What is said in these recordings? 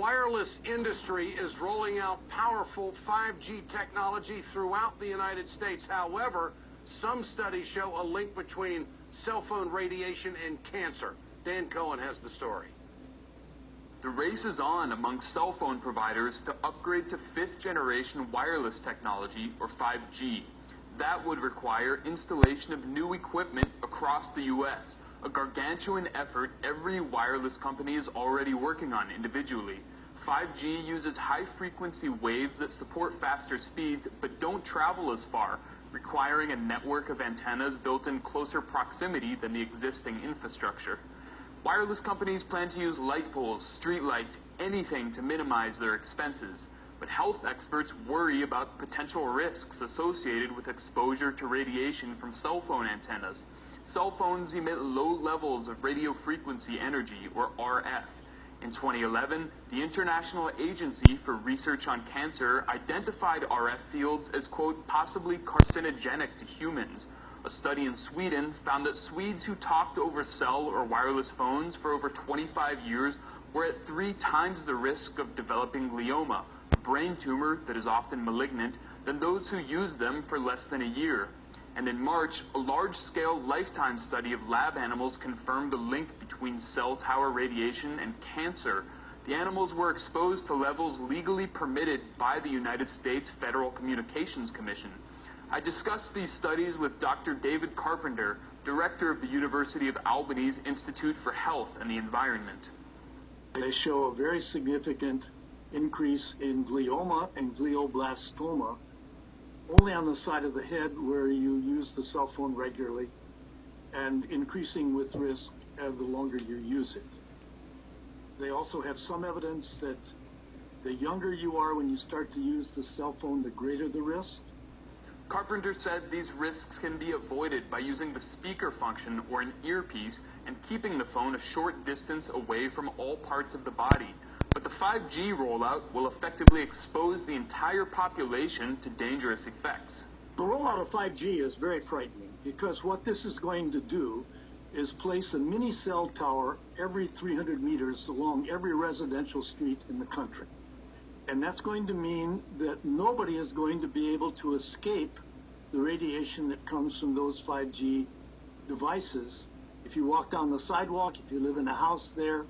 wireless industry is rolling out powerful 5G technology throughout the United States. However, some studies show a link between cell phone radiation and cancer. Dan Cohen has the story. The race is on among cell phone providers to upgrade to fifth-generation wireless technology, or 5G. That would require installation of new equipment across the U.S., a gargantuan effort every wireless company is already working on individually. 5G uses high-frequency waves that support faster speeds but don't travel as far, requiring a network of antennas built in closer proximity than the existing infrastructure. Wireless companies plan to use light poles, streetlights, anything to minimize their expenses. But health experts worry about potential risks associated with exposure to radiation from cell phone antennas. Cell phones emit low levels of radio frequency energy, or RF. In 2011, the International Agency for Research on Cancer identified RF fields as, quote, possibly carcinogenic to humans. A study in Sweden found that Swedes who talked over cell or wireless phones for over 25 years were at 3 times the risk of developing glioma, a brain tumor that is often malignant, than those who used them for less than a year. And in March, a large-scale lifetime study of lab animals confirmed a link between cell tower radiation and cancer. The animals were exposed to levels legally permitted by the United States Federal Communications Commission. I discussed these studies with Dr. David Carpenter, director of the University of Albany's Institute for Health and the Environment. They show a very significant increase in glioma and glioblastoma only on the side of the head where you use the cell phone regularly, and increasing with risk the longer you use it. They also have some evidence that the younger you are when you start to use the cell phone, the greater the risk. Carpenter said these risks can be avoided by using the speaker function or an earpiece and keeping the phone a short distance away from all parts of the body. But the 5G rollout will effectively expose the entire population to dangerous effects. The rollout of 5G is very frightening because what this is going to do is place a mini cell tower every 300 meters along every residential street in the country. And that's going to mean that nobody is going to be able to escape the radiation that comes from those 5G devices. If you walk down the sidewalk, if you live in a house there,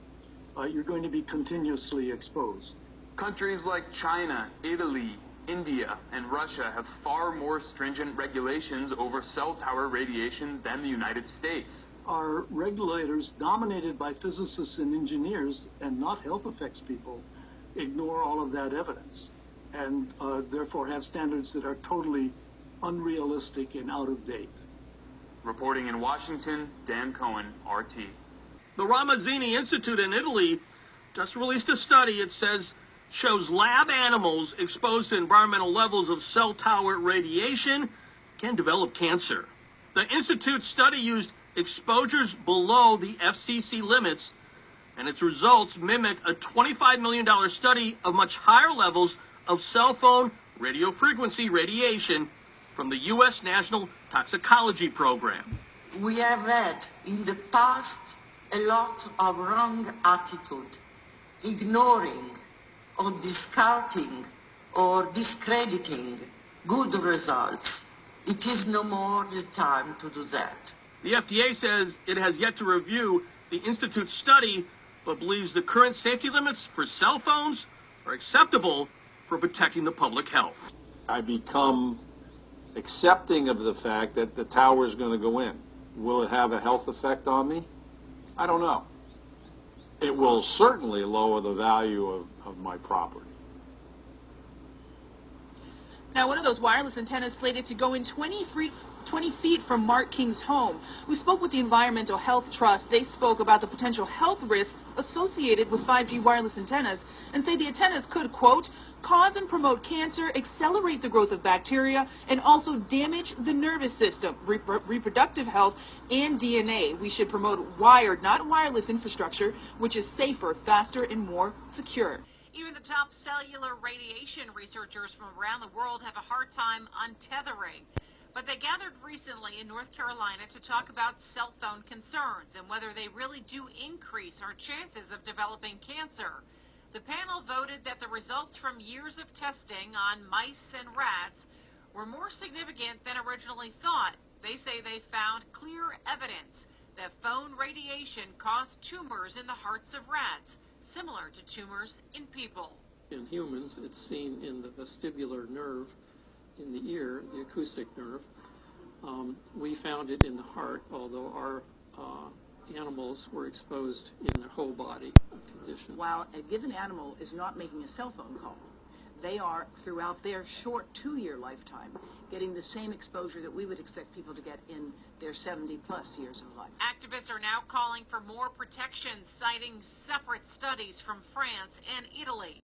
you're going to be continuously exposed. Countries like China, Italy, India, and Russia have far more stringent regulations over cell tower radiation than the United States. Our regulators, dominated by physicists and engineers and not health effects people, ignore all of that evidence and therefore have standards that are totally unrealistic and out of date. Reporting in Washington, Dan Cohen, RT. The Ramazzini Institute in Italy just released a study, it says, shows lab animals exposed to environmental levels of cell tower radiation can develop cancer. The Institute's study used exposures below the FCC limits, and its results mimic a $25 million study of much higher levels of cell phone radio frequency radiation from the U.S. National Toxicology Program. We have had in the past a lot of wrong attitude, ignoring or discarding or discrediting good results. It is no more the time to do that. The FDA says it has yet to review the Institute's study, but believes the current safety limits for cell phones are acceptable for protecting the public health. I become accepting of the fact that the tower is going to go in. Will it have a health effect on me? I don't know. It will certainly lower the value of my property. Now, one of those wireless antennas slated to go in 20 feet from Mark King's home. We spoke with the Environmental Health Trust. They spoke about the potential health risks associated with 5G wireless antennas and say the antennas could, quote, cause and promote cancer, accelerate the growth of bacteria, and also damage the nervous system, reproductive health, and DNA. We should promote wired, not wireless infrastructure, which is safer, faster, and more secure. Even the top cellular radiation researchers from around the world have a hard time untethering. But they gathered recently in North Carolina to talk about cell phone concerns and whether they really do increase our chances of developing cancer. The panel voted that the results from years of testing on mice and rats were more significant than originally thought. They say they found clear evidence that phone radiation caused tumors in the hearts of rats, similar to tumors in people. In humans, it's seen in the vestibular nerve in the ear, the acoustic nerve. We found it in the heart, although our animals were exposed in their whole body condition. While a given animal is not making a cell phone call, they are, throughout their short 2-year lifetime, getting the same exposure that we would expect people to get in their 70-plus years of life. Activists are now calling for more protections, citing separate studies from France and Italy.